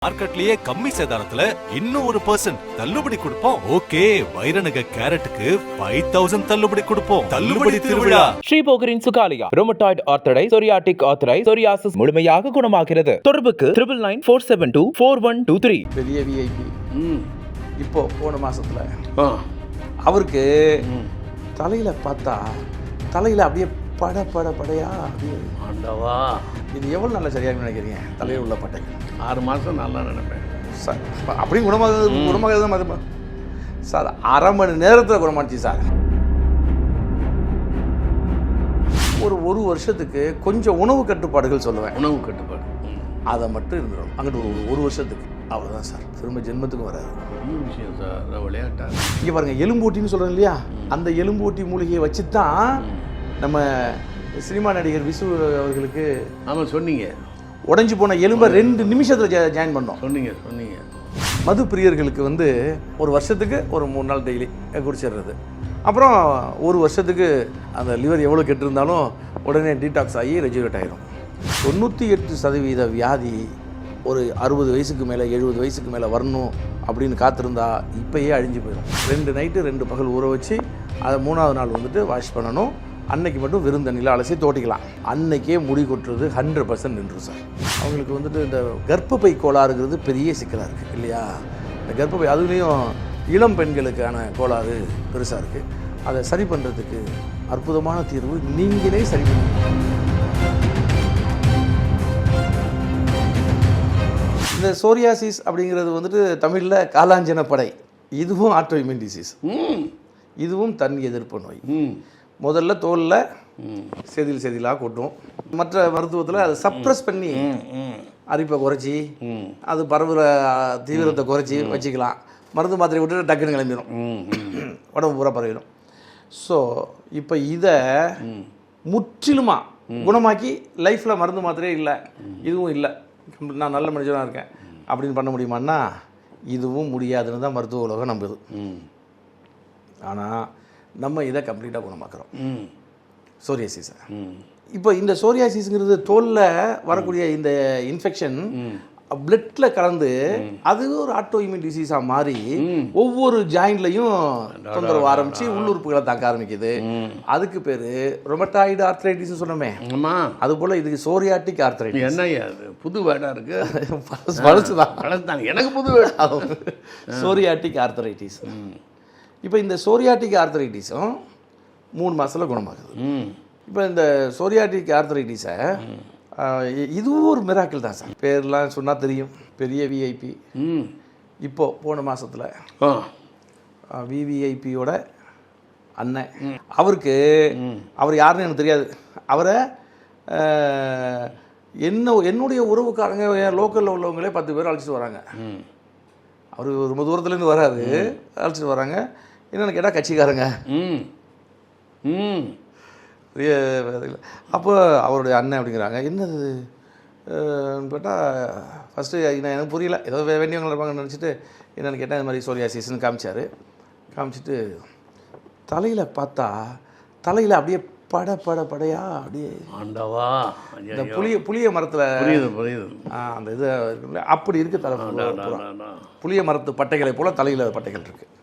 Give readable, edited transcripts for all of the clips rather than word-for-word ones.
மார்க்கெட்லயே கம்மி சேதாரத்துல இன்னும் 1% தள்ளுபடி கொடுப்போம். ஓகே, வைரநக கேரட்டுக்கு 5000 தள்ளுபடி கொடுப்போம். தள்ளுபடி திருவிழா. ஸ்ரீபோகரின் சுகாலியா ரோமட்டாய்டு ஆர்த்தரைட்டிஸ், சொரியாட்டிக் ஆர்த்தரைட்டிஸ், சொரியாசிஸ் முழுமையாக குணமாகிறது. தொடர்புக்கு 9994724123. பெரிய விஐபி இப்போ போன மாசத்துல அவருக்கு தலையில பார்த்தா தலையில அப்படியே படையா அப்படியே. ஆண்டவா, இது எவ்வளவு நல்ல சரியாக நினைக்கிறீங்க? தலையில் உள்ள பட்டைகள் 6 மாதம் நல்லா நினைப்பேன் சார். அப்படியும் குணமாக தான் சார். அரை மணி நேரத்தில் குணமாச்சு சார். ஒரு வருஷத்துக்கு கொஞ்சம் உணவு கட்டுப்பாடுகள் சொல்லுவேன். உணவு கட்டுப்பாடு அதை மட்டும் இருந்துடும். அங்கிட்டு ஒரு வருஷத்துக்கு அவ்வளோதான் சார். திரும்ப ஜென்மத்துக்கும் வராது. இன்னும் விஷயம் சார், விளையாட்டா இங்கே பாருங்கள், எலும்பூட்டின்னு சொல்கிறோம் இல்லையா, அந்த எலும்பூட்டி மூலிகையை வச்சு தான் நம்ம சினிமா நடிகர் விசு அவர்களுக்கு ஆமாம் சொன்னீங்க, உடஞ்சி போன எலும்பை 2 நிமிஷத்தில் ஜாயின் பண்ணோம். சொன்னீங்க. மது பிரியர்களுக்கு ஒரு வருஷத்துக்கு ஒரு 3 நாள் டெய்லி குடிச்சிடுறது. அப்புறம் ஒரு வருஷத்துக்கு அந்த லிவர் எவ்வளோ கெட்டிருந்தாலும் உடனே டீடாக்ஸ் ஆகி ரெஜுவேட் ஆகிரும். 98% வியாதி ஒரு 60 வயசுக்கு மேலே 70 வயசுக்கு மேலே வரணும் அப்படின்னு காத்திருந்தா இப்போயே அழிஞ்சு போயிடும். 2 நைட்டு 2 பகல் ஊற வச்சு அதை 3ஆவது நாள் வாஷ் பண்ணணும். அன்னைக்கு மட்டும் வெறுந்தண்ணியில் அலசி தோட்டிக்கலாம். அன்னைக்கே முடி கொட்டுறது 100% நின்று சார். அவங்களுக்கு இந்த கர்ப்பப்பை கோளாறுங்கிறது பெரிய சிக்கலாக இருக்குது இல்லையா? இந்த கர்ப்பப்பை அதுலேயும் இளம் பெண்களுக்கான கோளாறு பெருசாக இருக்குது. அதை சரி பண்ணுறதுக்கு அற்புதமான தீர்வு நீங்களே சரி பண்ணுங்க. இந்த சோரியாசிஸ் அப்படிங்கிறது தமிழில் காலாஞ்சன படை. இதுவும் ஆட்டோஇம்யூன் டிசீஸ். இதுவும் தன் எதிர்ப்பு நோய். முதல்ல தோலில் செதிலாக கொட்டும். மற்ற மருத்துவத்தில் அதை சப்ரஸ் பண்ணி அரிப்பை குறைச்சி அது பரவுற தீவிரத்தை குறைச்சி வச்சுக்கலாம். மருந்து மாத்திரை விட்டு டக்குன்னு கிளம்பிடும், உடம்பு பூரா பரவிடும். ஸோ இப்போ இதை முற்றிலுமாக குணமாக்கி லைஃப்பில் மருந்து மாத்திரையே இல்லை, இதுவும் இல்லை, நான் நல்ல மனுஷனாக இருக்கேன் அப்படின்னு பண்ண முடியுமான்னா இதுவும் முடியாதுன்னு தான் மருத்துவ உலகம் நம்புது. ஆனால் நம்ம இதை கம்ப்ளீட்டாக குணமாக்குறோம் சோரியாசிஸை. இப்போ இந்த சோரியாசிஸ்ங்கிறது தோலில் வரக்கூடிய இந்த இன்ஃபெக்ஷன் பிளட்டில் கலந்து அது ஒரு ஆட்டோஇம்யூன் டிசீஸாக மாறி ஒவ்வொரு ஜாயிண்ட்லையும் தொந்தரவு ஆரம்பித்து உள்ளுறுப்புகளை தாக்க ஆரம்பிக்குது. அதுக்கு பேர் ரொமட்டாய்டு ஆர்த்தரைட்டிஸ் சொன்னோமே, அதுபோல் இதுக்கு சோரியாட்டிக் ஆர்த்தரைட்டிஸ். என்னையா அது புது வேர்டாக இருக்குது? பழசுதான் எனக்கு புது வேர்டு. Psoriatic arthritis. இப்போ இந்த சோரியாட்டிக் ஆர்த்தரைட்டிஸும் 3 மாதத்தில் குணமாகுது. இப்போ இந்த சோரியாட்டிக் ஆர்த்தரைட்டிஸை இதுவும் ஒரு மிராக்கிள் தான் சார். பேர்லாம் சொன்னால் தெரியும். பெரிய விஐபி இப்போது போன மாதத்தில் விவிஐபியோட அண்ணன் அவர் யாருன்னு எனக்கு தெரியாது. அவரை என்னுடைய உறவுக்காரங்க லோக்கலில் உள்ளவங்களே 10 பேர் அழைச்சிட்டு வராங்க. அவர் ரொம்ப தூரத்துலேருந்து வராது, அழைச்சிட்டு வராங்க. என்னென்னு கேட்டால் கட்சிக்காரங்க. பெரிய அப்போ அவருடைய அண்ணன் அப்படிங்கிறாங்க. என்னது கேட்டால் ஃபஸ்ட்டு எனக்கு புரியல, ஏதோ வேண்டியவங்க இருப்பாங்கன்னு நினச்சிட்டு என்னென்னு கேட்டால் இந்த மாதிரி சோரியாசிஸ்ன்னு காமிச்சிட்டு தலையில் பார்த்தா தலையில் அப்படியே படையா அப்படியே. ஆண்டவா, இந்த புளிய மரத்தில் புரியுது அந்த இது இருக்குல்ல, அப்படி இருக்குது தலை. புளிய மரத்து பட்டைகளை போல் தலையில் பட்டைகள் இருக்குது.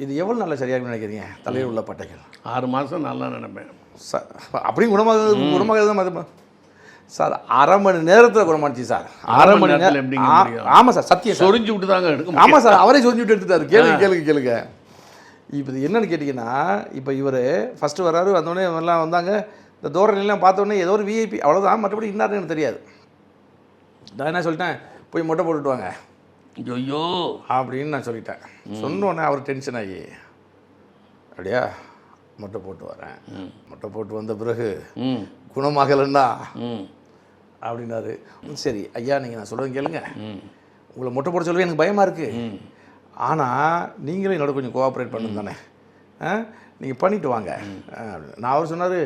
இது எவ்வளோ நல்ல சரியாக நினைக்கிறீங்க? தலையில் உள்ள பட்டைகள் 6 மாதம் நல்லா நினைப்பேன் சார். அப்படியும் குணமாக தான் சார். அரை மணி நேரத்தில் குணமாச்சு சார். அரை மணி நேரம் எப்படி? ஆமாம் சார், சத்தியம். சொரிஞ்சு விட்டு தாங்க எடுக்கும். ஆமாம் சார், அவரே சொரிஞ்சு விட்டு எடுத்துட்டாரு. கேளுங்க. இப்போ இது என்னென்னு கேட்டிங்கன்னா, இப்போ இவர் ஃபஸ்ட்டு வராரு, வந்தோடனே எல்லாம் வந்தாங்க. இந்த தோரணையெல்லாம் பார்த்தோன்னே ஏதோ ஒரு விஐபி அவ்வளோதான், மற்றபடி இன்னாருன்னு எனக்கு தெரியாது. நான் என்ன சொல்லிட்டேன், போய் மொட்டை போட்டுட்டு வாங்க ஐயோ அப்படின்னு நான் சொல்லிட்டேன். சொன்னோன்னே அவர் டென்ஷன் ஆகி, அப்படியா மொட்டை போட்டு வரேன். மொட்டை போட்டு வந்த பிறகு குணமாகலன்னா அப்படின்னாரு. சரி ஐயா, நீங்கள் நான் சொல்லுவேன் கேளுங்க. உங்களை மொட்டை போட சொல்லவே எனக்கு பயமாக இருக்குது. ஆனால் நீங்களும் என்னோட கொஞ்சம் கோஆப்ரேட் பண்ணுங்க தானே, நீங்கள் பண்ணிவிட்டு வாங்க. நான் அவர் சொன்னார்,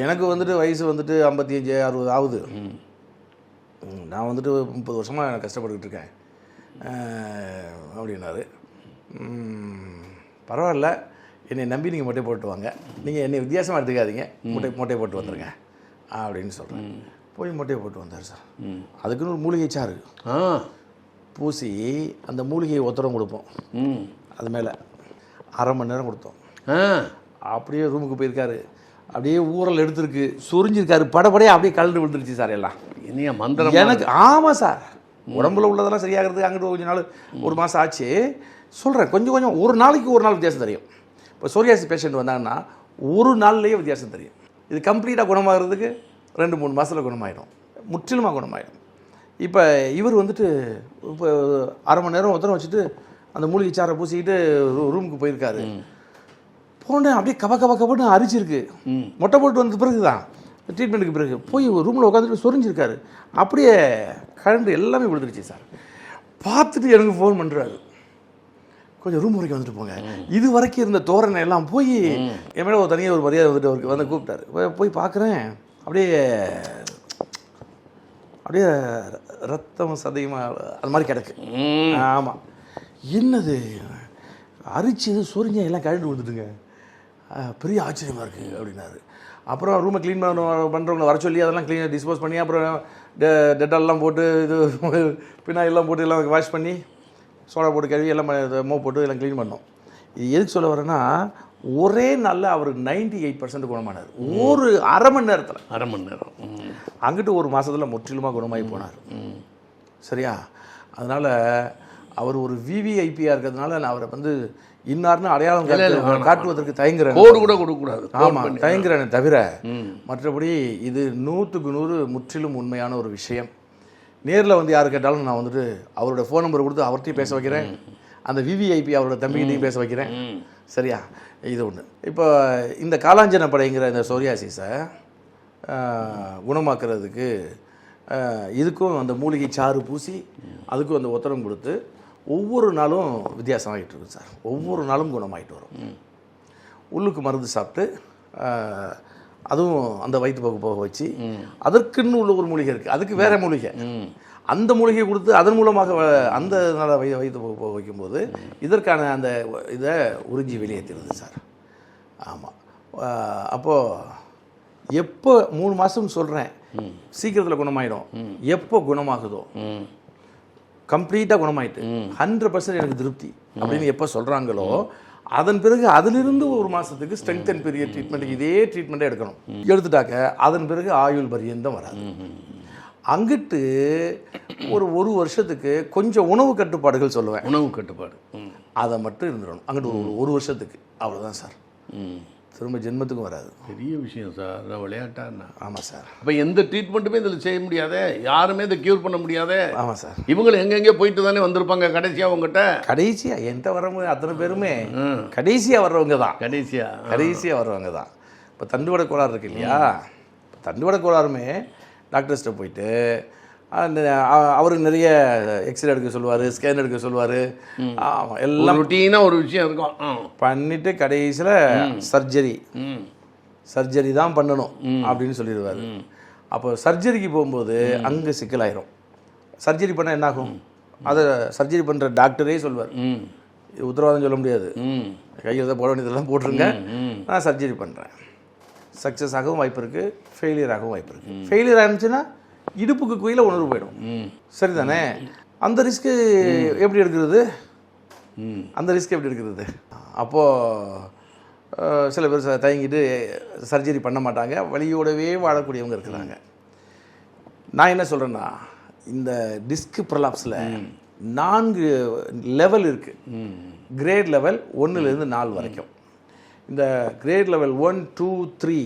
எனக்கு வயசு 55 60 ஆகுது. நான் 30 வருஷமாக நான் கஷ்டப்பட்டுக்கிட்டு இருக்கேன் அப்படின்னாரு. பரவாயில்ல, என்னை நம்பி நீங்கள் மொட்டை போட்டு வாங்க, நீங்கள் என்னை வித்தியாசமாக எடுத்துக்காதீங்க, மொட்டை போட்டு வந்துடுங்க அப்படின்னு சொல்கிறேன். போய் மொட்டையை போட்டு வந்தார் சார். அதுக்குன்னு ஒரு மூலிகை சாறு பூசி அந்த மூலிகையை ஒத்தரம் கொடுப்போம். அது மேலே 1/2 மணி நேரம் கொடுத்தோம். அப்படியே ரூமுக்கு போயிருக்காரு. அப்படியே ஊரல் எடுத்துருக்கு, சொரிஞ்சிருக்காரு, படப்படையே அப்படியே கலந்து விழுந்துருச்சு சார் எல்லாம். இனியா மந்திரம் எனக்கு ஆமாம் சார், உடம்புல உள்ளதெல்லாம் சரியாகிறதுக்கு அங்கிட்டு கொஞ்ச நாள் 1 மாதம் ஆச்சு. சொல்கிறேன், கொஞ்சம் கொஞ்சம் ஒரு நாளைக்கு ஒரு நாள் வித்தியாசம் தெரியும். இப்போ சோரியாசிஸ் பேஷண்ட் வந்தாங்கன்னா ஒரு நாள்லேயே வித்தியாசம் தெரியும். இது கம்ப்ளீட்டாக குணமாகிறதுக்கு 2-3 மாதத்தில் குணமாயிடும், முற்றிலுமாக குணமாயிடும். இப்போ இவர் வந்துட்டு இப்போ 1/2 மணி நேரம் ஒத்தரம் வச்சுட்டு அந்த மூலிகை சாரை பூசிக்கிட்டு ரூமுக்கு போயிருக்காரு. போனேன் அப்படியே கபன்னு அரிச்சிருக்கு. மொட்டை போட்டு வந்த பிறகு தான் ட்ரீட்மெண்ட்டுக்கு பிறகு போய் ரூமில் உட்காந்துட்டு சொரிஞ்சிருக்காரு. அப்படியே கரண்ட் எல்லாமே விழுந்துருச்சு சார். பார்த்துட்டு எனக்கு ஃபோன் பண்ணுறாரு, கொஞ்சம் ரூம் வரைக்கும் வந்துட்டு போங்க. இது வரைக்கும் இருந்த தோரணை எல்லாம் போய் என் மேலே ஒரு தனியாக ஒரு மரியாதை வந்துட்டு அவருக்கு வந்து கூப்பிட்டாரு. போய் பார்க்குறேன், அப்படியே அப்படியே ரத்தம் சதையுமாக அது மாதிரி கிடக்கு. ஆமாம், என்னது அரிச்சு சொரிஞ்ச எல்லாம் கழண்டு விழுந்துட்டுங்க, பெரிய ஆச்சரியமாக இருக்குது அப்படின்னாரு. அப்புறம் ரூமை க்ளீன் பண்ணுறவங்களை வர சொல்லி அதெல்லாம் க்ளீனாக டிஸ்போஸ் பண்ணி அப்புறம் டெட்டால்லாம் போட்டு இது பின்னாயெல்லாம் போட்டு எல்லாம் வாஷ் பண்ணி சோடா போட்டு கழுவி எல்லாம் மோ போட்டு எல்லாம் க்ளீன் பண்ணோம். இது எதுக்கு சொல்ல வரேன்னா, ஒரே நாளில் அவர் 98% குணமானார். ஒரு 1/2 மணி நேரத்தில். 1/2 மணி நேரம். அங்கிட்டு ஒரு மாதத்தில் முற்றிலுமாக குணமாகி போனார். சரியா? அதனால் அவர் ஒரு விவிஐபியாக இருக்கிறதுனால நான் அவரை வந்து இன்னார்னு அடையாளம் காட்டுவதற்கு தயங்குறேன். கோடு கூட கொடுக்கக்கூடாது. ஆமாம், தயங்குறேனே தவிர மற்றபடி இது 100க்கு 100 முற்றிலும் உண்மையான ஒரு விஷயம். நேரில் வந்து யார் கேட்டாலும் நான் வந்துட்டு அவரோட ஃபோன் நம்பர் கொடுத்து அவர்கிட்டையும் பேச வைக்கிறேன், அந்த விவிஐபி அவரோட தம்பிகிட்டையும் பேச வைக்கிறேன். சரியா? இது ஒன்று. இப்போ இந்த காலாஞ்சன படைங்கிற இந்த சோரியாசிஸை குணமாக்குறதுக்கு இதுக்கும் அந்த மூலிகை சாறு பூசி அதுக்கும் அந்த ஒத்தரம் கொடுத்து ஒவ்வொரு நாளும் வித்தியாசமாகிட்டு இருக்கு சார். ஒவ்வொரு நாளும் குணமாகிட்டு வரும். உள்ளுக்கு மருந்து சாப்பிட்டு அதுவும் அந்த வயிற்று போக வச்சு அதற்குன்னு உள்ள ஒரு மூலிகை இருக்குது, அதுக்கு வேற மூலிகை, அந்த மூலிகையை கொடுத்து அதன் மூலமாக அந்த வயிற்று போக வைக்கும்போது இதற்கான அந்த இதை உறிஞ்சி வெளியேற்றிடுது சார். ஆமாம். அப்போது எப்போ 3 மாதம் சொல்கிறேன் சீக்கிரத்தில் குணமாயிடும், எப்போ குணமாகுதோ கம்ப்ளீட்டாக குணமாயிட்டு 100% எனக்கு திருப்தி அப்படின்னு எப்போ சொல்கிறாங்களோ அதன் பிறகு அதிலிருந்து 1 மாதத்துக்கு ஸ்ட்ரென்த் அண்ட் பீரியட் ட்ரீட்மெண்ட்டுக்கு இதே ட்ரீட்மெண்ட்டே எடுக்கணும். எடுத்துட்டாக்க அதன் பிறகு ஆயுள் பரியந்தம் வராது. அங்கிட்டு ஒரு வருஷத்துக்கு கொஞ்சம் உணவு கட்டுப்பாடுகள் சொல்லுவேன். உணவு கட்டுப்பாடு அதை மட்டும் இருந்துடணும். அங்கிட்டு ஒரு வருஷத்துக்கு அவ்வளோதான் சார். திரும்ப ஜென்மத்துக்கும் வராது. பெரிய விஷயம் சார், அதான் விளையாட்டாண்ணா. ஆமாம் சார். அப்போ எந்த ட்ரீட்மெண்ட்டுமே இதில் செய்ய முடியாதே, யாருமே இதை க்யூர் பண்ண முடியாதே. ஆமாம் சார். இவங்க எங்கெங்கே போயிட்டு தானே வந்திருப்பாங்க கடைசியாக உங்ககிட்ட. கடைசியாக என்கிட்ட வரவங்க அத்தனை பேருமே கடைசியாக வர்றவங்க தான். கடைசியாக வர்றவங்க தான். இப்போ தண்டுவட கோளாறு இருக்கு இல்லையா, தண்டுவட கோளாறுமே டாக்டர்ஸ்கிட்ட போயிட்டு அவருக்கு நிறைய எக்ஸ்ரே எடுக்க சொல்லுவார், ஸ்கேன் எடுக்க சொல்லுவார், எல்லாம் ரொட்டீனாக ஒரு விஷயம் இருக்கும். பண்ணிவிட்டு கடைசியில் சர்ஜரி தான் பண்ணணும் அப்படின்னு சொல்லிடுவார். அப்போ சர்ஜரிக்கு போகும்போது அங்கே சிக்கலாயிரும். சர்ஜரி பண்ணால் என்னாகும், அதை சர்ஜரி பண்ணுற டாக்டரே சொல்வார், உத்தரவாதம் சொல்ல முடியாது, கையில் போட வேண்டியதெல்லாம் போட்டுருங்க, நான் சர்ஜரி பண்ணுறேன். சக்ஸஸ் ஆகவும் வாய்ப்பு இருக்குது, ஃபெயிலியர் ஆகவும் வாய்ப்பு இருக்குது. ஃபெயிலியர் ஆகிருந்துச்சுன்னா இடுப்புக்கு குயில உணர்வு போயிடும். சரிதானே? அந்த ரிஸ்க்கு எப்படி எடுக்கிறது? அப்போது சில பேர் தயங்கிட்டு சர்ஜரி பண்ண மாட்டாங்க, வலியோடவே வாழக்கூடியவங்க இருக்கிறாங்க. நான் என்ன சொல்கிறேன்னா, இந்த டிஸ்க் ப்ரொலாப்ஸில் 4 லெவல் இருக்குது. கிரேட் லெவல் 1லேருந்து 4 வரைக்கும். இந்த கிரேட் லெவல் 1, 2, 3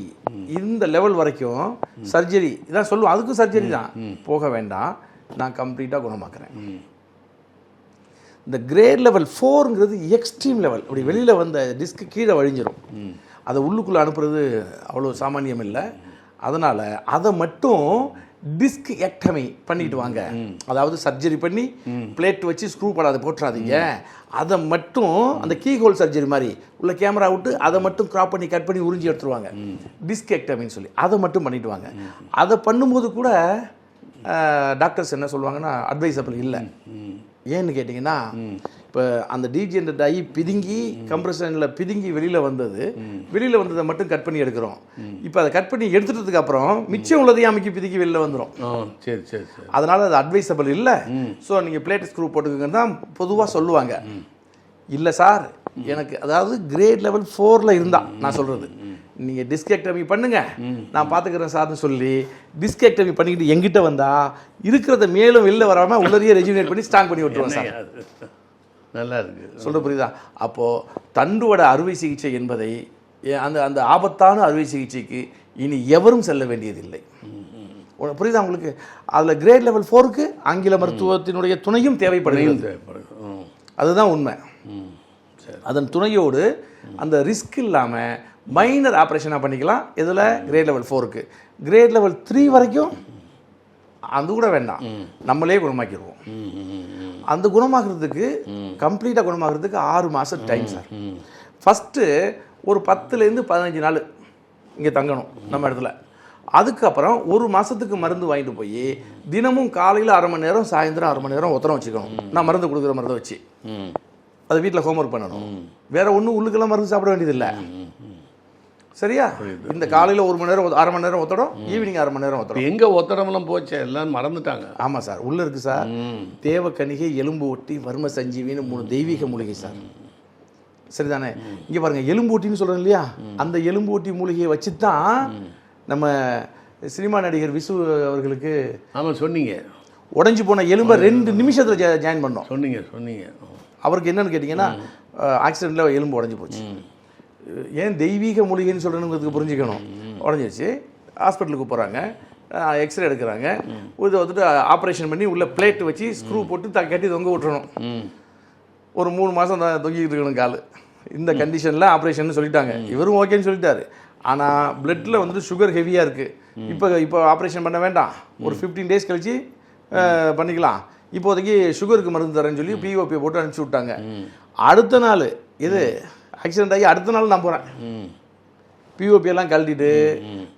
இந்த லெவல் வரைக்கும் சர்ஜரி இதான் சொல்லுவோம், அதுக்கும் சர்ஜரி தான், போக வேண்டாம், நான் கம்ப்ளீட்டாக குணமாக்குறேன். இந்த கிரேட் லெவல் 4ங்கிறது எக்ஸ்ட்ரீம் லெவல். அப்படி வெளியில் வந்த டிஸ்க் கீழே வழிஞ்சிரும், அதை உள்ளுக்குள்ளே அனுப்புறது அவ்வளோ சாமானியம் இல்லை. அதனால் அதை மட்டும் டிஸ்க் எக்டமி பண்ணிட்டு வாங்க, அதாவது சர்ஜரி பண்ணி பிளேட் வச்சு ஸ்க்ரூ போடாத போட்டுறாதீங்க, அதை மட்டும் அந்த கீ ஹோல் சர்ஜரி மாதிரி உள்ள கேமரா விட்டு அதை மட்டும் கிராப் பண்ணி கட் பண்ணி உறிஞ்சி எடுத்துருவாங்க, டிஸ்க் எக்டமின்னு சொல்லி அதை மட்டும் பண்ணிட்டு வாங்க. அதை பண்ணும்போது கூட டாக்டர்ஸ் என்ன சொல்லுவாங்கன்னா அட்வைசபிள் இல்லை. ஏன்னு கேட்டிங்கன்னா, இப்போ இப்போ அந்த டீஜெனரேட் ஆகி பிதுங்கி கம்ப்ரெஷனில் பிதுங்கி வெளியில் வந்ததை மட்டும் கட் பண்ணி எடுக்கிறோம். இப்போ அதை கட் பண்ணி எடுத்துட்டதுக்கு அப்புறம் மிச்சம் உள்ளதையும் அமைக்கி பிதுங்கி வெளியில் வந்துடும். சரி சரி சரி. அதனால் அது அட்வைசபிள் இல்லை. ஸோ நீங்கள் பிளேட் ஸ்க்ரூ போட்டுக்கோங்கன்னு தான் பொதுவாக சொல்லுவாங்க. இல்லை சார், எனக்கு அதாவது கிரேட் லெவல் 4ல் இருந்தால் நான் சொல்கிறது, நீங்கள் டிஸ்கெக்டமி பண்ணுங்க, நான் பார்த்துக்கிறேன் சார்னு சொல்லி டிஸ்கெக்டமி பண்ணிக்கிட்டு எங்கிட்ட வந்தால் இருக்கிறத மேலும் வெளில வராமல் உள்ளதையே ரெஜினேட் பண்ணி ஸ்ட்ராங் பண்ணி விட்டுருவேன் சார். நல்லா இருக்குது. சொல்கிற புரியுதா? அப்போது தண்டுவட அறுவை சிகிச்சை என்பதை அந்த அந்த ஆபத்தான அறுவை சிகிச்சைக்கு இனி எவரும் செல்ல வேண்டியதில்லை. புரியுதா உங்களுக்கு? அதில் கிரேட் லெவல் 4க்கு ஆங்கில மருத்துவத்தினுடைய துணையும் தேவைப்படுகிறது. அதுதான் உண்மை. அதன் துணையோடு அந்த ரிஸ்க் இல்லாமல் மைனர் ஆப்ரேஷனாக பண்ணிக்கலாம். இதில் கிரேட் லெவல் 4க்கு. கிரேட் லெவல் 3 வரைக்கும் அது கூட வேண்டாம், நம்மளே குணமாக்கிடுவோம். அந்த குணமாகிறதுக்கு கம்ப்ளீட்டாக குணமாகிறதுக்கு 6 மாதம் டைம் சார். ஃபஸ்ட்டு ஒரு 10லேருந்து 15 நாள் இங்கே தங்கணும் நம்ம இடத்துல. அதுக்கப்புறம் 1 மாதத்துக்கு மருந்து வாங்கிட்டு போய் தினமும் காலையில் 1/2 மணி நேரம், சாயந்தரம் 1/2 மணி நேரம் ஒத்தரம் வச்சுக்கணும். நான் மருந்து கொடுக்குற மருந்தை வச்சு அதை வீட்டில் ஹோம்ஒர்க் பண்ணணும். வேறு ஒன்றும் உள்ளுக்கெல்லாம் மருந்து சாப்பிட வேண்டியதில்லை. சரியா? இந்த காலையில் 1 மணி நேரம் 1/2 மணி நேரம் ஒத்தடம், ஈவினிங் 1/2 மணி நேரம் ஒத்தடம். எங்கே ஒத்தடமெல்லாம் போச்சு, எல்லாம் மறந்துட்டாங்க. ஆமாம் சார், உள்ளே இருக்குது சார். தேவக்கணிகை, எலும்பு ஒட்டி, வர்ம சஞ்சீவின்னு 3 தெய்வீக மூலிகை சார். சரிதானே? இங்கே பாருங்கள், எலும்பு ஒட்டின்னு சொல்கிறோம் இல்லையா, அந்த எலும்பு ஒட்டி மூலிகையை வச்சு தான் நம்ம சினிமா நடிகர் விசு அவர்களுக்கு ஆமாம் சொன்னீங்க, உடஞ்சி போன எலும்பை 2 நிமிஷத்தில் ஜாயின் பண்ணோம். சொன்னீங்க. அவருக்கு என்னன்னு கேட்டிங்கன்னா, ஆக்சிடெண்ட்டில் எலும்பு உடஞ்சி போச்சு. ஏன் தெய்வீக மூலிகைன்னு சொல்லணுங்கிறதுக்கு புரிஞ்சுக்கணும். உடஞ்சிருச்சு, ஹாஸ்பிட்டலுக்கு போகிறாங்க, எக்ஸ்ரே எடுக்கிறாங்க, இதை வந்துட்டு ஆப்ரேஷன் பண்ணி உள்ள பிளேட் வச்சு ஸ்க்ரூ போட்டு கட்டி தொங்க விட்டுறணும். ஒரு 3 மாதம் தான் தொங்கிக்கிட்டு இருக்கணும் கால். இந்த கண்டிஷனில் ஆப்ரேஷன் சொல்லிட்டாங்க. இவரும் ஓகேன்னு சொல்லிட்டாரு. ஆனால் பிளட்டில் வந்துட்டு சுகர் ஹெவியாக இருக்குது. இப்போ ஆப்ரேஷன் பண்ண வேண்டாம், ஒரு 15 டேஸ் கழிச்சு பண்ணிக்கலாம், இப்போதைக்கு சுகருக்கு மருந்து தரேன்னு சொல்லி பிஓபி போட்டு அனுப்பிச்சி விட்டாங்க. அடுத்த நாள் இது ஆக்சிடென்ட் ஆகி அடுத்த நாள் நான் போகிறேன், பிஓபியெல்லாம் கழட்டிட்டு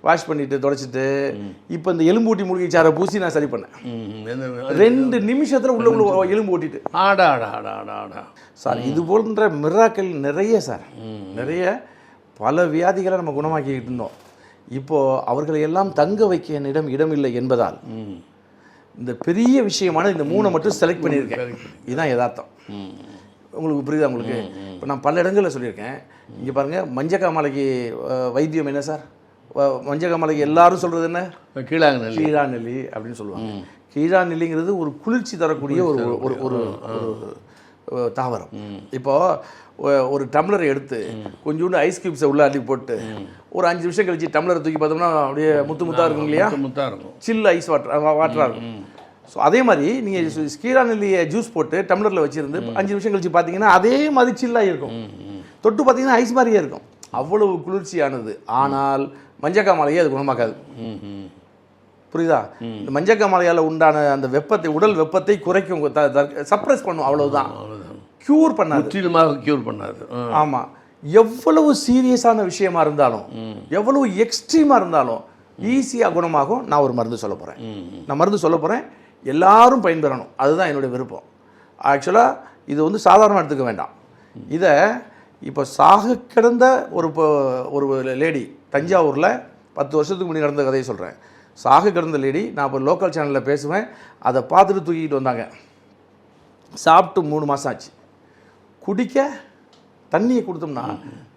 வாஷ் பண்ணிவிட்டு தொடச்சிட்டு இப்போ இந்த எலும்பு ஊட்டி மூலிகை சாரை பூசி நான் சரி பண்ணேன். 2 நிமிஷத்தில் உள்ள எலும்பு ஓட்டிட்டு. சார், இது போன்ற மிராக்கள் நிறைய சார், நிறைய பல வியாதிகளை நம்ம குணமாக்கிக்கிட்டு இருந்தோம். இப்போது அவர்களை எல்லாம் தங்க வைக்க என்னிடம் இடமில்லை என்பதால் இந்த பெரிய விஷயமான இந்த 3 மட்டும் செலக்ட் பண்ணியிருக்கேன். இதுதான் யதார்த்தம். உங்களுக்கு புரியுதா? உங்களுக்கு இப்போ நான் பல இடங்களில் சொல்லியிருக்கேன். இங்கே பாருங்கள், மஞ்சக்காமலைக்கு வைத்தியம் என்ன சார்? மஞ்சக்காமலைக்கு எல்லாரும் சொல்கிறது என்ன? கீழாநெல்லி அப்படின்னு சொல்லுவாங்க. கீழாநெல்லிங்கிறது ஒரு குளிர்ச்சி தரக்கூடிய ஒரு ஒரு தாவரம். இப்போது ஒரு டம்ளரை எடுத்து கொஞ்சோண்டு ஐஸ் கியூப்ஸை உள்ள அள்ளி போட்டு ஒரு 5 நிமிஷம் கழிச்சு டம்ளரை தூக்கி பார்த்தோம்னா அப்படியே முத்தாக இருக்கும் இல்லையா? முத்தாக இருக்கும், சில் ஐஸ் வாட்டராக இருக்கும். ஸோ அதே மாதிரி நீங்கள் கீழாநெல்லியை ஜூஸ் போட்டு டம்ளரில் வச்சுருந்து 5 நிமிஷம் கழிச்சு பார்த்தீங்கன்னா அதே மாதிரி சில்லாக இருக்கும். தொட்டு பார்த்தீங்கன்னா ஐஸ் மாதிரியே இருக்கும். அவ்வளவு குளிர்ச்சியானது. ஆனால் மஞ்சக்காமலையே அது குணமாக்காது. புரியுதா? இந்த மஞ்சக்காமலையால் உண்டான அந்த வெப்பத்தை, உடல் வெப்பத்தை குறைக்கும், சப்ரஸ் பண்ணும், அவ்வளவுதான். க்யூர் பண்ணாது. ஆமாம். எவ்வளவு சீரியஸான விஷயமா இருந்தாலும், எவ்வளவு எக்ஸ்ட்ரீமாக இருந்தாலும் ஈஸியாக குணமாகும். நான் ஒரு மருந்து சொல்ல போகிறேன், எல்லாரும் பயன்பெறணும். அதுதான் என்னுடைய விருப்பம். ஆக்சுவலாக இது வந்து சாதாரணமாக எடுத்துக்க வேண்டாம். இதை இப்போ சாக கிடந்த ஒரு லேடி, தஞ்சாவூரில் 10 வருஷத்துக்கு முன்னாடி நடந்த கதையை சொல்கிறேன். சாக கிடந்த லேடி, நான் இப்போ லோக்கல் சேனலில் பேசுவேன், அதை பார்த்துட்டு தூக்கிட்டு வந்தாங்க. சாப்பிட்டு 3 மாதம் ஆச்சு. குடிக்க தண்ணியை கொடுத்தோம்னா,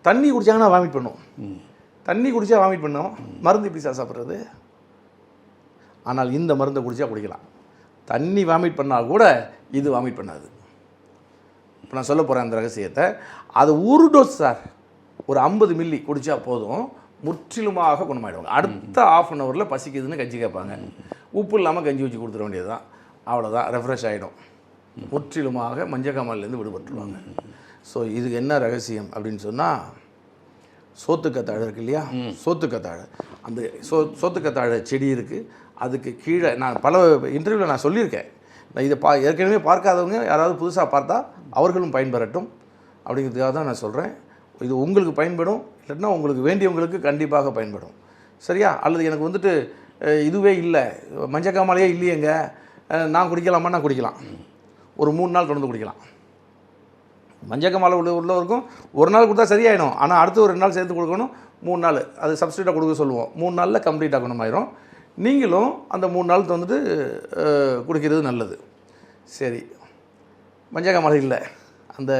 தண்ணி குடித்தாங்கன்னா வாமிட் பண்ணும், தண்ணி குடித்தா வாமிட் பண்ணோம். மருந்து எப்படி சார் சாப்பிட்றது? ஆனால் இந்த மருந்தை குடித்தா குடிக்கலாம். தண்ணி வாமிட் பண்ணால் கூட இது வாமிட் பண்ணாது. இப்போ நான் சொல்ல போகிறேன் அந்த ரகசியத்தை. அது 1 டோஸ் சார், ஒரு 50 மில்லி குடித்தா போதும், முற்றிலுமாக குணமாயிடுவாங்க. அடுத்த 1/2 அன் ஹவரில் பசிக்குதுன்னு கஞ்சி கேட்பாங்க, உப்பு இல்லாமல் கஞ்சி வச்சு கொடுத்துட வேண்டியது தான், அவ்வளோதான், ரெஃப்ரெஷ் ஆகிடும். முற்றிலுமாக மஞ்சக்காமலேருந்து விடுபட்டுருவாங்க. ஸோ இதுக்கு என்ன ரகசியம் அப்படின்னு சொன்னால், சோத்துக்கத்தாழை இருக்கு இல்லையா? சோத்துக்கத்தாழை, அந்த சோத்துக்கத்தாழை செடி இருக்குது. அதுக்கு கீழே நான் பல இன்டர்வியூவில் நான் சொல்லியிருக்கேன். நான் இதை ஏற்கனவே பார்க்காதவங்க யாராவது புதுசாக பார்த்தா அவர்களும் பயன்பெறட்டும் அப்படிங்கிறதுக்காக தான் நான் சொல்கிறேன். இது உங்களுக்கு பயன்படும், இல்லைன்னா உங்களுக்கு வேண்டியவங்களுக்கு கண்டிப்பாக பயன்படும். சரியா? அல்லது எனக்கு வந்துட்டு இதுவே இல்லை, மஞ்சக்காமலையே இல்லையேங்க, நான் குடிக்கலாமா? நான் குடிக்கலாம். ஒரு 3 நாள் தொடர்ந்து குடிக்கலாம். மஞ்சக்காமாலை உள்ளவருக்கும் ஒரு நாள் கொடுத்தா சரியாயிடும். ஆனால் அடுத்து ஒரு 2 நாள் சேர்த்து கொடுக்கணும், 3 நாள் அது சப்ஸ்டியூட்டாக கொடுக்க சொல்லுவோம். 3 நாளில் கம்ப்ளீட் ஆகணுமாயிரும். நீங்களும் அந்த 3 நாள் வந்துட்டு குடிக்கிறது நல்லது. சரி, மஞ்சக்காமாலை இல்லை, அந்த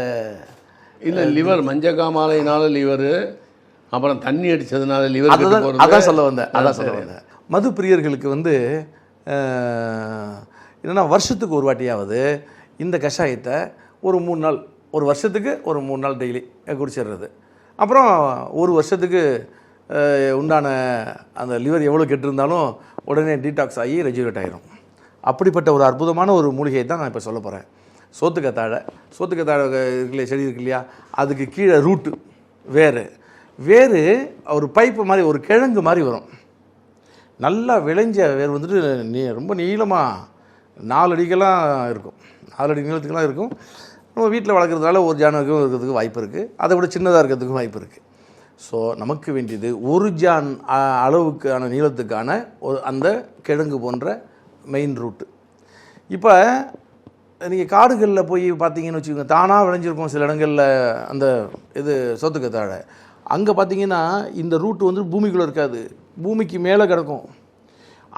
இல்லை லிவர் மஞ்சக்காமாலையினால லிவரு, அப்புறம் தண்ணி அடித்ததுனால லிவர் அதான் சொல்ல வந்தேன். மது பிரியர்களுக்கு வந்து என்னென்னா வருஷத்துக்கு ஒரு வாட்டியாவது இந்த கஷாயத்தை ஒரு 3 நாள், ஒரு வருஷத்துக்கு ஒரு 3 நாள் டெய்லி குடிச்சிடுறது. அப்புறம் ஒரு வருஷத்துக்கு உண்டான அந்த லிவர் எவ்வளோ கெட்டிருந்தாலும் உடனே டீடாக்ஸ் ஆகி ரெஜுவேட் ஆகிரும். அப்படிப்பட்ட ஒரு அற்புதமான ஒரு மூலிகையை தான் நான் இப்போ சொல்ல போகிறேன். சோத்துக்கத்தாழை இருக்குல்லையா, செடி இருக்கு இல்லையா, அதுக்கு கீழே ரூட்டு வேறு ஒரு பைப்பு மாதிரி, ஒரு கிழங்கு மாதிரி வரும். நல்லா விளைஞ்ச வேர் வந்துட்டு ரொம்ப நீளமாக 4 அடிக்கெல்லாம் இருக்கும், 4 அடி நீளத்துக்கெல்லாம் இருக்கும். நம்ம வீட்டில் வளர்க்குறதுனால ஒரு ஜானுக்கும் இருக்கிறதுக்கு வாய்ப்பு இருக்குது, அதை விட சின்னதாக இருக்கிறதுக்கும் வாய்ப்பு இருக்குது. ஸோ நமக்கு வேண்டியது 1 ஜான் அளவுக்கான நீளத்துக்கான அந்த கிழங்கு போன்ற மெயின் ரூட்டு. இப்போ நீங்கள் காடுகளில் போய் பார்த்தீங்கன்னு வச்சுக்கோங்க, தானாக விளைஞ்சிருக்கும் சில இடங்களில் அந்த இது சோத்துக்கத்தாழை. அங்கே பார்த்தீங்கன்னா இந்த ரூட்டு வந்து பூமிக்குள்ளே இருக்காது, பூமிக்கு மேலே கிடக்கும்.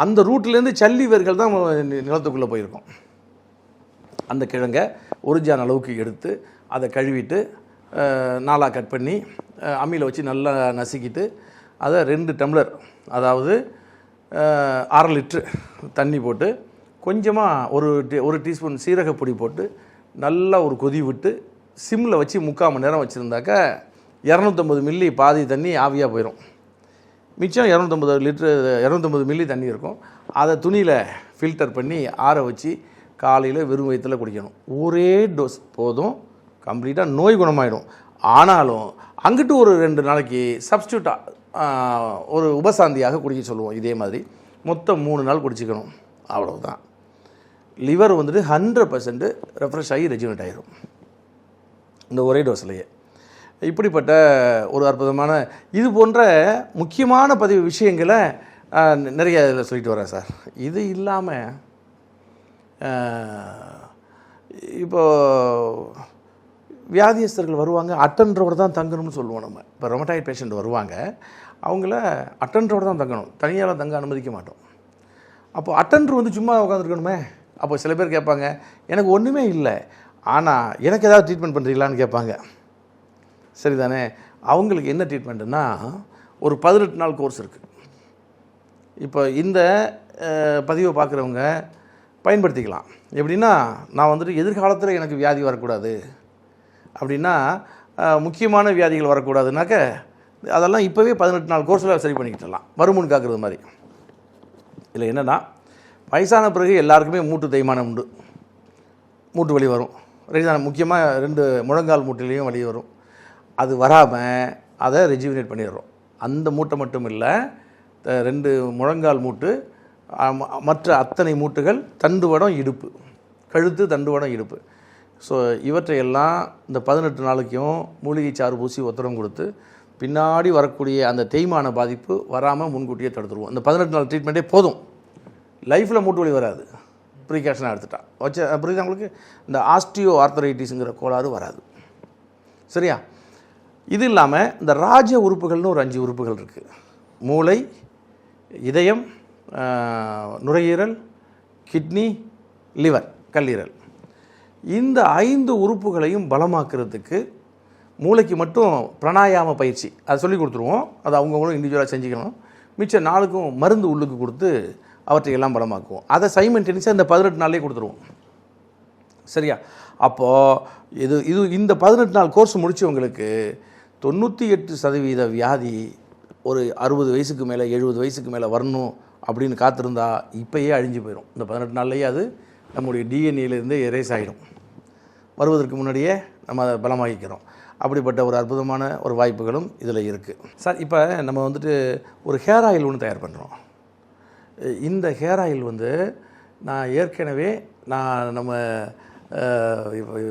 அந்த ரூட்லேருந்து சல்லி வேர்கள் தான் நிலத்துக்குள்ளே போயிருக்கும். அந்த கிழங்கை 1 ஜான் அளவுக்கு எடுத்து அதை கழுவிட்டு 4ஆக கட் பண்ணி அம்மியில் வச்சு நல்லா நசுக்கிட்டு அதை 2 டம்ளர், அதாவது 1/2 லிட்ரு தண்ணி போட்டு கொஞ்சமாக ஒரு டீஸ்பூன் சீரகப்பொடி போட்டு நல்லா ஒரு கொதி விட்டு சிம்மில் வச்சு 3/4 மணி நேரம் வச்சுருந்தாக்கா 250 மில்லி பாதி தண்ணி ஆவியாக போயிடும். மிச்சம் 250 மில்லி தண்ணி இருக்கும். அதை துணியில் ஃபில்டர் பண்ணி ஆற வச்சு காலையில் வெறும் வயிற்றில் குடிக்கணும். ஒரே டோஸ் போதும், கம்ப்ளீட்டாக நோய் குணமாயிடும். ஆனாலும் அங்கிட்டு ஒரு 2 நாளைக்கு சப்ஸ்டியூட்டாக ஒரு உபசாந்தியாக குடிக்க சொல்லுவோம். இதே மாதிரி மொத்தம் 3 நாள் குடிச்சிக்கணும், அவ்வளவுதான். லிவர் வந்துட்டு 100% ரெஃப்ரெஷ் ஆகி ரெஜுனேட் ஆகிடும் இந்த ஒரே டோஸ்லையே. இப்படிப்பட்ட ஒரு அற்புதமான இது போன்ற முக்கியமான விஷயங்களை நிறைய இதில் சொல்லிட்டு வரேன் சார். இது இல்லாமல் இப்போது வியாதியஸ்தர்கள் வருவாங்க, அட்டன்றோடு தான் தங்கணும்னு சொல்லுவோம் நம்ம. இப்போ ரொமட்டாய்டு பேஷண்ட் வருவாங்க, அவங்கள அட்டன்றோடு தான் தங்கணும், தனியால் தங்க அனுமதிக்க மாட்டோம். அப்போது அட்டன்று வந்து சும்மா உட்காந்துருக்கணுமே. அப்போ சில பேர் கேட்பாங்க, எனக்கு ஒன்றுமே இல்லை ஆனால் எனக்கு ஏதாவது ட்ரீட்மெண்ட் பண்ணுறீங்களான்னு கேட்பாங்க. சரிதானே? அவங்களுக்கு என்ன ட்ரீட்மெண்ட்டுன்னா ஒரு 18 நாள் கோர்ஸ் இருக்குது. இப்போ இந்த பதிவை பார்க்குறவங்க பயன்படுத்திக்கலாம். எப்படின்னா, நான் வந்துட்டு எதிர்காலத்தில் எனக்கு வியாதி வரக்கூடாது அப்படின்னா, முக்கியமான வியாதிகள் வரக்கூடாதுனாக்க அதெல்லாம் இப்போவே 18 நாள் கோர்ஸில் சரி பண்ணிக்கிட்டலாம், வருமுன் காக்கிறது மாதிரி. இல்லை என்னென்னா, வயசான பிறகு எல்லாருக்குமே மூட்டு தேய்மானம் உண்டு, மூட்டு வலி வரும். முக்கியமாக 2 முழங்கால் மூட்டிலையும் வலி வரும். அது வராமல் அதை ரெஜுவினேட் பண்ணிடுறோம். அந்த மூட்டை மட்டும் இல்லை, 2 முழங்கால் மூட்டு, மற்ற அத்தனை மூட்டுகள், தண்டுவடம், இடுப்பு, கழுத்து, தண்டுவடம், இடுப்பு. ஸோ இவற்றையெல்லாம் இந்த 18 நாளைக்கும் மூலிகை சாறு பூசி ஒத்தடம் கொடுத்து பின்னாடி வரக்கூடிய அந்த தேய்மான பாதிப்பு வராமல் முன்கூட்டியே தடுத்துருவோம். இந்த 18 நாள் ட்ரீட்மெண்ட்டே போதும், லைஃப்பில் மூட்டு வலி வராது. ப்ரீகாஷனாக எடுத்துட்டா வச்ச புரியுது உங்களுக்கு? இந்த ஆஸ்டியோ ஆர்த்தரைட்டிஸுங்கிற கோளாறு வராது. சரியா? இது இல்லாமல் இந்த ராஜ உறுப்புகள்னு ஒரு 5 உறுப்புகள் இருக்குது. மூளை, இதயம், நுரையீரல், கிட்னி, லிவர், கல்லீரல். இந்த 5 உறுப்புகளையும் பலமாக்குறதுக்கு மூளைக்கு மட்டும் பிராணாயாம பயிற்சி அதை சொல்லி கொடுத்துருவோம். அது அவங்கவுங்களும் இண்டிவிஜுவலாக செஞ்சுக்கணும். மிச்ச நாளுக்கும் மருந்து உள்ளுக்கு கொடுத்து அவற்றையெல்லாம் பலமாக்குவோம். அதை சைமல்டேனியஸாக இந்த 18 நாள்லேயே கொடுத்துருவோம். சரியா? அப்போது இது இந்த 18 நாள் கோர்ஸ் முடித்தவங்களுக்கு 98% வியாதி ஒரு 60 வயசுக்கு மேலே 70 வயசுக்கு மேலே வரணும் அப்படின்னு காத்திருந்தா இப்போயே அழிஞ்சு போயிடும். இந்த 18 நாள்லேயே அது நம்முடைய டிஎன்ஏலேருந்து எரேஸ் ஆகிடும். வருவதற்கு முன்னாடியே நம்ம அதை பலமாகிக்கிறோம். அப்படிப்பட்ட ஒரு அற்புதமான ஒரு வாய்ப்புகளும் இதில் இருக்குது. சார், இப்போ நம்ம வந்துட்டு ஒரு ஹேர் ஆயில் ஒன்று தயார் பண்ணுறோம். இந்த ஹேர் ஆயில் வந்து நான் ஏற்கனவே நம்ம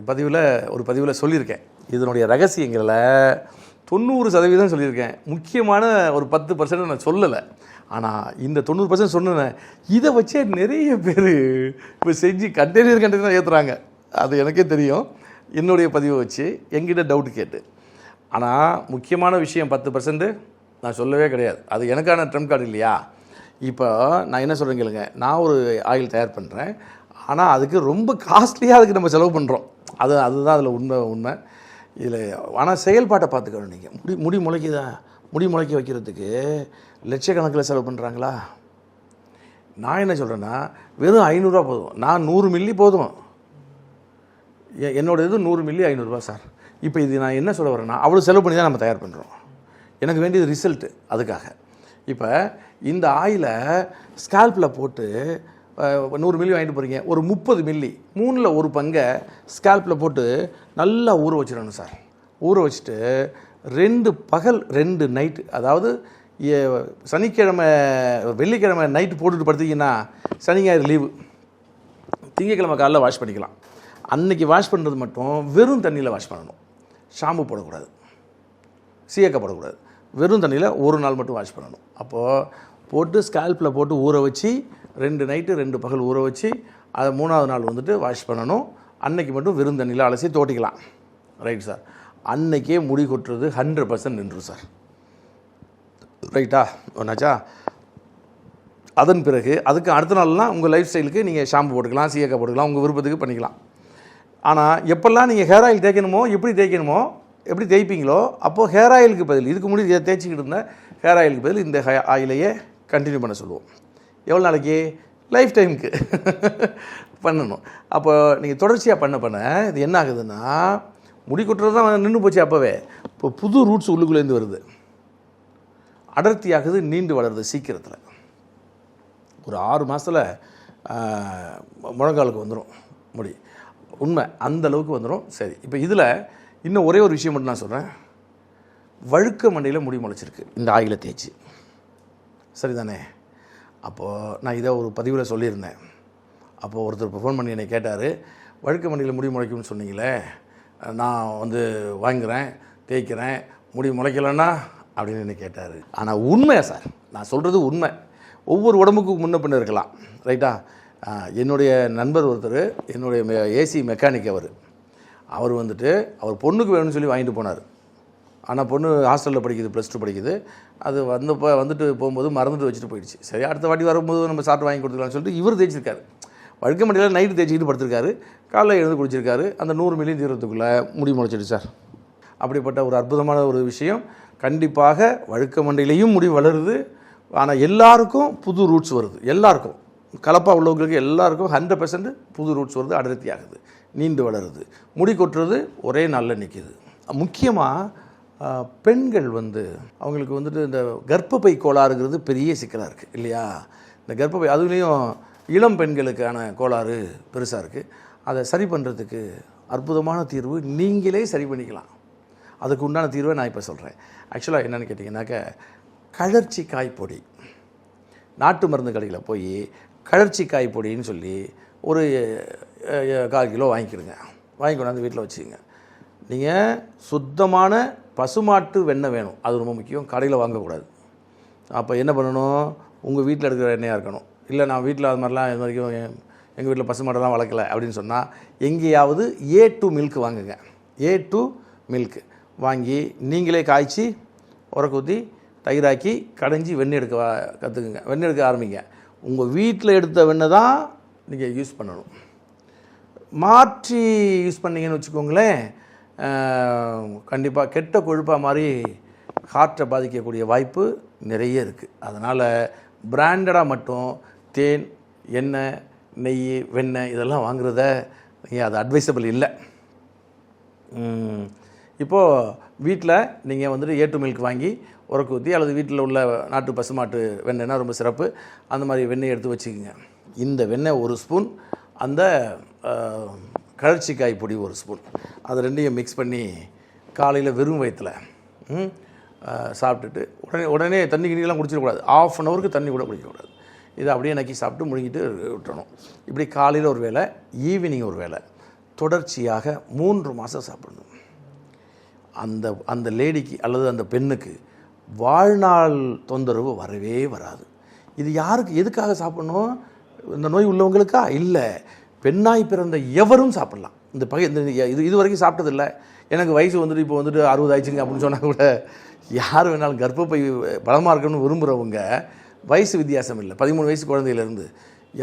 பதிவில் சொல்லியிருக்கேன். இதனுடைய ரகசியங்களில் 90% சொல்லியிருக்கேன். முக்கியமான ஒரு 10% நான் சொல்லலை. ஆனால் இந்த 90% சொன்னேன். இதை வச்சே நிறைய பேர் இப்போ செஞ்சு கண்டெய்னர் ஏற்றுறாங்க. அது எனக்கே தெரியும். என்னுடைய பதிவை வச்சு எங்கிட்ட டவுட் கேட்டு. ஆனால் முக்கியமான விஷயம் 10% நான் சொல்லவே கிடையாது. அது எனக்கான ட்ரம்ப் கார்டு இல்லையா? இப்போ நான் என்ன சொல்கிறேன் கேளுங்க, நான் ஒரு ஆயில் தயார் பண்ணுறேன், ஆனால் அதுக்கு ரொம்ப காஸ்ட்லியாக அதுக்கு நம்ம செலவு பண்ணுறோம். அதுதான் அதில் உண்மை இதில். ஆனால் செயல்பாட்டை பார்த்துக்கணும். நீங்கள் முடி முளைக்குதா, முடி முளைக்க வைக்கிறதுக்கு லட்சக்கணக்கில் செலவு பண்ணுறாங்களா? நான் என்ன சொல்கிறேன்னா, வெறும் 500 ரூபா போதும். நான் 100 மில்லி போதும். என்னோட இது 100 மில்லி 500 ரூபா சார். இப்போ இது நான் என்ன சொல்ல வரேன்னா, அவ்வளோ செலவு பண்ணி தான் நம்ம தயார் பண்ணுறோம். எனக்கு வேண்டியது ரிசல்ட்டு. அதுக்காக இப்போ இந்த ஆயிலை ஸ்கால்பில் போட்டு 100 மில்லி வாங்கிட்டு போகிறீங்க, ஒரு 30 மில்லி 3ல் 1 பங்கை ஸ்கால்பில் போட்டு நல்லா ஊற வச்சிடணும் சார். ஊற வச்சுட்டு 2 பகல் 2 நைட்டு, அதாவது சனிக்கிழமை வெள்ளிக்கிழமை நைட்டு போட்டுட்டு படுத்திங்கன்னா சனி ஞாயிறு லீவு, திங்கக்கிழமை காலைல வாஷ் பண்ணிக்கலாம். அன்றைக்கி வாஷ் பண்ணுறது மட்டும் வெறும் தண்ணியில் வாஷ் பண்ணணும். ஷாம்பு போடக்கூடாது, சீயக்காய் போடக்கூடாது. வெறும் தண்ணியில் ஒரு நாள் மட்டும் வாஷ் பண்ணணும். அப்போது போட்டு ஸ்கால்பில் போட்டு ஊற வச்சு 2 நைட்டு 2 பகல் ஊற வச்சு அதை 3ஆவது நாள் வந்துட்டு வாஷ் பண்ணணும். அன்னைக்கு மட்டும் வெறும் தண்ணியில் அலசி தோட்டிக்கலாம். Right sir. அன்னைக்கே முடி கொட்டுறது 100% நின்றும் சார். ரைட்டா ஒன்றாச்சா? அதன் பிறகு அதுக்கு அடுத்த நாள்லாம் உங்கள் லைஃப் ஸ்டைலுக்கு நீங்கள் ஷாம்பு போட்டுக்கலாம், சீயக்காய் போட்டுக்கலாம், உங்கள் விருப்பத்துக்கு பண்ணிக்கலாம். ஆனால் எப்போல்லாம் நீங்கள் ஹேர் ஆயில் தேய்க்கணுமோ, எப்படி தேய்ப்பீங்களோ அப்போது ஹேர் ஆயிலுக்கு பதில், இதுக்கு முன்னாடி தேய்ச்சிக்கிட்டு இருந்த ஹேர் ஆயிலுக்கு பதில் இந்த ஆயிலையே கண்டினியூ பண்ண சொல்லுவோம். எவ்வளோ நாளைக்கு? லைஃப் டைமுக்கு பண்ணணும். அப்போ நீங்கள் தொடர்ச்சியாக பண்ண இது என்ன ஆகுதுன்னா, முடி கொட்டுறது தான் நின்று போச்சு. அப்போவே இப்போ புது ரூட்ஸ் உள்ளுக்குள்ளேருந்து வருது, அடர்த்தியாகுது, நீண்டு வளருது சீக்கிரத்தில். ஒரு 6 மாதத்தில் முழங்காலுக்கு வந்துடும் முடி. உண்மை, அந்த அளவுக்கு வந்துடும். சரி, இப்போ இதில் இன்னும் ஒரே ஒரு விஷயம் மட்டும் நான் சொல்கிறேன். வழுக்க மண்டையில் முடி முளைச்சிருக்கு இந்த ஆயிலை தேய்ச்சி, சரிதானே? அப்போது நான் இதை ஒரு பதிவில் சொல்லியிருந்தேன். அப்போது ஒருத்தர் ஃபோன் பண்ணி என்னை கேட்டார், வழுக்க மண்டையில் முடி முளைக்கும்னு சொன்னீங்களே, நான் வாங்குகிறேன், தேய்க்கிறேன், முடி முளைக்கலைன்னா அப்படின்னு என்னை கேட்டார். ஆனால் உண்மையா சார், நான் சொல்கிறது உண்மை. ஒவ்வொரு உடம்புக்கும் முன்ன பின்ன இருக்கலாம். ரைட்டா? என்னுடைய நண்பர் ஒருத்தர், என்னுடைய ஏசி மெக்கானிக், அவர் வந்துட்டு அவர் பொண்ணுக்கு வேணும்னு சொல்லி வாங்கிட்டு போனார். ஆனால் பொண்ணு ஹாஸ்டலில் படிக்குது, +2 படிக்குது. அது வந்துட்டு போகும்போது மறந்துட்டு வச்சுட்டு போயிடுச்சு. சரி, அடுத்த வாட்டி வரும்போது நம்ம சாப்பிட்டு வாங்கி கொடுத்துக்கலாம்னு சொல்லிட்டு இவர் தேய்ச்சிருக்காரு. வழுக்க மண்டையில் நைட்டு தேய்ச்சிக்கிட்டு படுத்திருக்காரு, காலையில் எழுந்து குடிச்சிருக்காரு. அந்த 100 மில்லி தீரத்துக்குள்ளே முடி முளைச்சிடு சார். அப்படிப்பட்ட ஒரு அற்புதமான ஒரு விஷயம். கண்டிப்பாக வழுக்க மண்டையிலையும் முடி வளருது. ஆனால் எல்லாருக்கும் புது ரூட்ஸ் வருது. எல்லாருக்கும், கலப்பாக உள்ளவங்களுக்கு எல்லாருக்கும் 100% புது ரூட்ஸ் வருது, அடர்த்தி ஆகுது, நீண்டு வளருது, முடி கொட்டுறது ஒரே நாளில் நிற்கிது. முக்கியமாக பெண்கள் அவங்களுக்கு வந்துட்டு இந்த கர்ப்பப்பை கோளாறுங்கிறது பெரிய சிக்கலாக இருக்குது இல்லையா? இந்த கர்ப்பப்பை, அதுலேயும் இளம் பெண்களுக்கான கோளாறு பெருசாக இருக்குது. அதை சரி பண்ணுறதுக்கு அற்புதமான தீர்வு நீங்களே சரி பண்ணிக்கலாம். அதுக்கு உண்டான தீர்வை நான் இப்போ சொல்கிறேன். ஆக்சுவலாக என்னென்னு கேட்டிங்கன்னாக்க, கழற்சி காய்ப்பொடி, நாட்டு மருந்து கடையில் போய் கழற்சி காய்ப்பொடின்னு சொல்லி ஒரு 1/4 கிலோ வாங்கிக்கிடுங்க. வாங்கி கொண்டாந்து வீட்டில் வச்சுக்கோங்க. நீங்கள் சுத்தமான பசுமாட்டு வெண்ணெய் வேணும், அது ரொம்ப முக்கியம். கடையில் வாங்கக்கூடாது. அப்போ என்ன பண்ணணும், உங்கள் வீட்டில் எடுக்கிற எண்ணெயாக இருக்கணும். இல்லை நான் வீட்டில் அது மாதிரிலாம் இது வரைக்கும் எங்கள் வீட்டில் பசுமாட்டெல்லாம் வளர்க்கலை அப்படின்னு சொன்னால், எங்கேயாவது A2 மில்க் வாங்குங்க. A2 மில்க் வாங்கி நீங்களே காய்ச்சி உரக்கு ஊற்றி தயிராக்கி கடைஞ்சி வெண்ணெய் எடுக்க கற்றுக்குங்க. வெண்ணெய் எடுக்க ஆரம்பிங்க. உங்கள் வீட்டில் எடுத்த வெண்ணெய் தான் நீங்கள் யூஸ் பண்ணணும். மாற்றி யூஸ் பண்ணிங்கன்னு வச்சுக்கோங்களேன், கண்டிப்பாக கெட்ட கொழுப்பாக மாதிரி ஹார்ட்டை பாதிக்கக்கூடிய வாய்ப்பு நிறைய இருக்குது. அதனால் பிராண்டடாக மட்டும் தேன், எண்ணெய், நெய், வெண்ணெய் இதெல்லாம் வாங்குறத நீங்கள் அது அட்வைசபிள் இல்லை. இப்போது வீட்டில் நீங்கள் வந்துட்டு A2 மில்க் வாங்கி உரக்கு ஊற்றி, அல்லது வீட்டில் உள்ள நாட்டு பசுமாட்டு வெண்ணெய்னா ரொம்ப சிறப்பு, அந்த மாதிரி வெண்ணெய் எடுத்து வச்சுக்கோங்க. இந்த வெண்ணெய் 1 ஸ்பூன், அந்த கழற்சிக்காய் பொடி 1 ஸ்பூன், அது ரெண்டையும் மிக்ஸ் பண்ணி காலையில் வெறும் வயிற்றில் சாப்பிட்டுட்டு உடனே தண்ணி கிண்ணிலாம் குடிச்சிடக்கூடாது. 1/2 அன் ஹவருக்கு தண்ணி கூட குடிக்கக்கூடாது. இதை அப்படியே நக்கி சாப்பிட்டு முழுங்கிட்டு விட்டுறணும். இப்படி காலையில் ஒரு வேளை, ஈவினிங் ஒரு வேளை, தொடர்ச்சியாக 3 மாதம் சாப்பிடணும். அந்த லேடிக்கு அல்லது அந்த பெண்ணுக்கு வாழ்நாள் தொந்தரவு வரவே வராது. இது யாருக்கு, எதுக்காக சாப்பிடணும்? இந்த நோய் உள்ளவங்களுக்கா? இல்லை, பெண்ணாய் பிறந்த எவரும் சாப்பிடலாம். இந்த பகை இந்த இது வரைக்கும் சாப்பிட்டதில்லை, எனக்கு வயசு வந்துட்டு இப்போ வந்துட்டு 60 ஆயிடுச்சுங்க அப்படின்னு சொன்னால் கூட யார் வேணாலும் கர்ப்பப்பை பலமாக இருக்கணும்னு விரும்புகிறவங்க வயசு வித்தியாசம் இல்லை, 13 வயசு குழந்தையிலேருந்து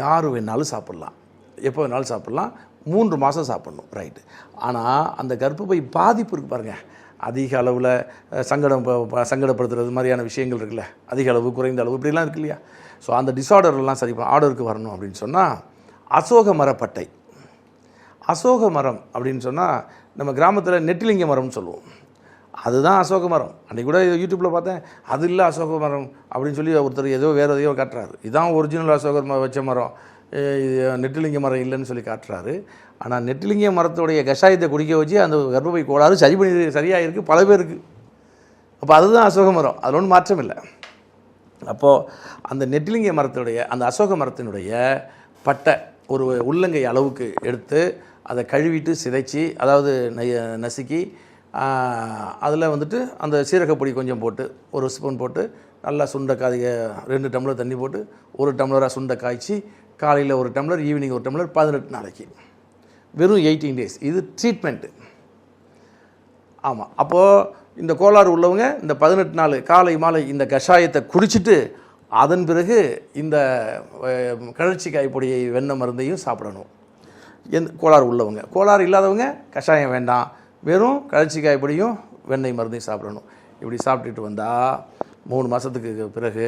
யார் வேணாலும் சாப்பிட்லாம், எப்போ வேணாலும் சாப்பிட்லாம், 3 மாதம் சாப்பிட்ணும், ரைட்டு. ஆனால் அந்த கர்ப்பப்பை பாதிப்பு இருக்குது பாருங்கள், அதிக அளவில் சங்கடப்படுத்துறது மாதிரியான விஷயங்கள் இருக்குல்ல, அதிக அளவு குறைந்த அளவு இப்படிலாம் இருக்கு இல்லையா. ஸோ அந்த டிஸார்டர்லாம் சரி ஆர்டருக்கு வரணும் அப்படின்னு சொன்னால் அசோக மரப்பட்டை, அசோக மரம் அப்படின்னு சொன்னால் நம்ம கிராமத்தில் நெட்டிலிங்க மரம்னு சொல்லுவோம், அதுதான் அசோக மரம். அன்றைக்கி கூட யூடியூப்பில் பார்த்தேன், அது இல்லை அசோக மரம் அப்படின்னு சொல்லி ஒருத்தர் ஏதோ வேறு எதையோ காட்டுறாரு, இதுதான் ஒரிஜினல் அசோக வச்ச மரம், நெட்டிலிங்க மரம் இல்லைன்னு சொல்லி காட்டுறாரு. ஆனால் நெட்டிலிங்க மரத்துடைய கஷாயத்தை குடிக்க வச்சு அந்த கர்ப்பப்பை கோளாறு சரியாக இருக்குது பல பேருக்கு. அப்போ அதுதான் அசோக மரம், அதில் ஒன்றும் மாற்றம் இல்லை. அப்போது அந்த நெட்டிலிங்க மரத்துடைய அந்த அசோக மரத்தினுடைய பட்டை ஒரு உள்ளங்கை அளவுக்கு எடுத்து அதை கழுவிட்டு சிதைச்சி, அதாவது நசுக்கி அதில் வந்துட்டு அந்த சீரகப்பொடி கொஞ்சம் போட்டு 1 ஸ்பூன் போட்டு நல்லா சுண்டை 2 டம்ளர் தண்ணி போட்டு 1 டம்ளராக சுண்டை காய்ச்சி காலையில் 1 டம்ளர், ஈவினிங் 1 டம்ளர், 18 நாளைக்கு, வெறும் 18 டேஸ். இது ட்ரீட்மெண்ட்டு. ஆமாம். அப்போது இந்த கோளாறு உள்ளவங்க இந்த 18 நாள் காலை மாலை இந்த கஷாயத்தை குடிச்சிட்டு அதன் பிறகு இந்த கழற்சிக்காய் பொடியை வெண்ணெய் மருந்தையும் சாப்பிடணும். கோளாறு உள்ளவங்க. கோளாறு இல்லாதவங்க கஷாயம் வேண்டாம், வெறும் கழற்சிக்காய் பொடியும் வெண்ணெய் மருந்தையும் சாப்பிடணும். இப்படி சாப்பிட்டுட்டு வந்தால் 3 மாதத்துக்கு பிறகு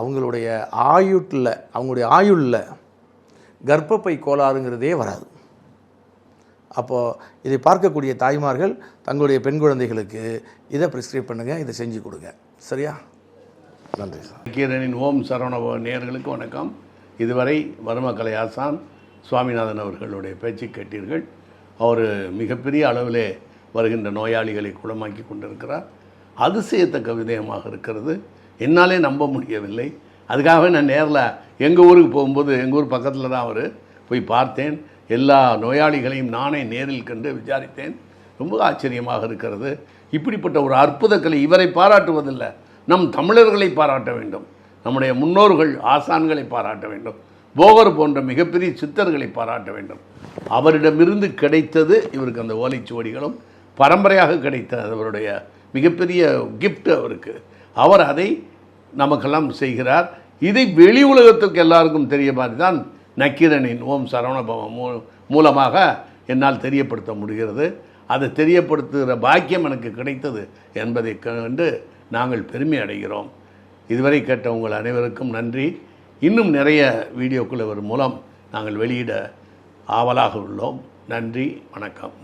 அவங்களுடைய ஆயுளில் கர்ப்பப்பை கோளாறுங்கிறதே வராது. அப்போது இதை பார்க்கக்கூடிய தாய்மார்கள் தங்களுடைய பெண் குழந்தைகளுக்கு இதை ப்ரிஸ்கிரைப் பண்ணுங்கள், இதை செஞ்சு கொடுங்க. சரியா? நன்றி சார். நக்கீரனின் ஓம் சரவணபவ நேயர்களுக்கு வணக்கம். இதுவரை வர்மக்கலை ஆசான் சுவாமிநாதன் அவர்களுடைய பேச்சு கேட்டீர்கள். அவர் மிகப்பெரிய அளவிலே வருகின்ற நோயாளிகளை குணமாக்கி கொண்டிருக்கிறார். அதிசயத்தக்க விதயமாக இருக்கிறது. என்னாலே நம்ப முடியவில்லை. அதுக்காகவே நான் நேரில் எங்கள் ஊருக்கு போகும்போது, எங்கள் ஊர் பக்கத்தில் தான் அவர், போய் பார்த்தேன். எல்லா நோயாளிகளையும் நானே நேரில் கண்டு விசாரித்தேன். ரொம்ப ஆச்சரியமாக இருக்கிறது. இப்படிப்பட்ட ஒரு அற்புத கலை. இவரை பாராட்டுவதில்லை, நம் தமிழர்களை பாராட்ட வேண்டும், நம்முடைய முன்னோர்கள் ஆசான்களை பாராட்ட வேண்டும், போகர் போன்ற மிகப்பெரிய சித்தர்களை பாராட்ட வேண்டும். அவரிடமிருந்து கிடைத்தது இவருக்கு அந்த ஓலைச்சுவடிகளும் பரம்பரையாக கிடைத்த அவருடைய மிகப்பெரிய கிஃப்ட் அவருக்கு. அவர் அதை நமக்கெல்லாம் செய்கிறார். இதை வெளி உலகத்துக்கு எல்லாருக்கும் தெரிய மாதிரி தான் நக்கீரனின் ஓம் சரவணபவம் மூலமாக என்னால் தெரியப்படுத்த முடிகிறது. அதை தெரியப்படுத்துகிற பாக்கியம் எனக்கு கிடைத்தது என்பதை கண்டு நாங்கள் பெருமை அடைகிறோம். இதுவரை கேட்ட உங்கள் அனைவருக்கும் நன்றி. இன்னும் நிறைய வீடியோக்கள் இவர் மூலம் நாங்கள் வெளியிட ஆவலாக உள்ளோம். நன்றி, வணக்கம்.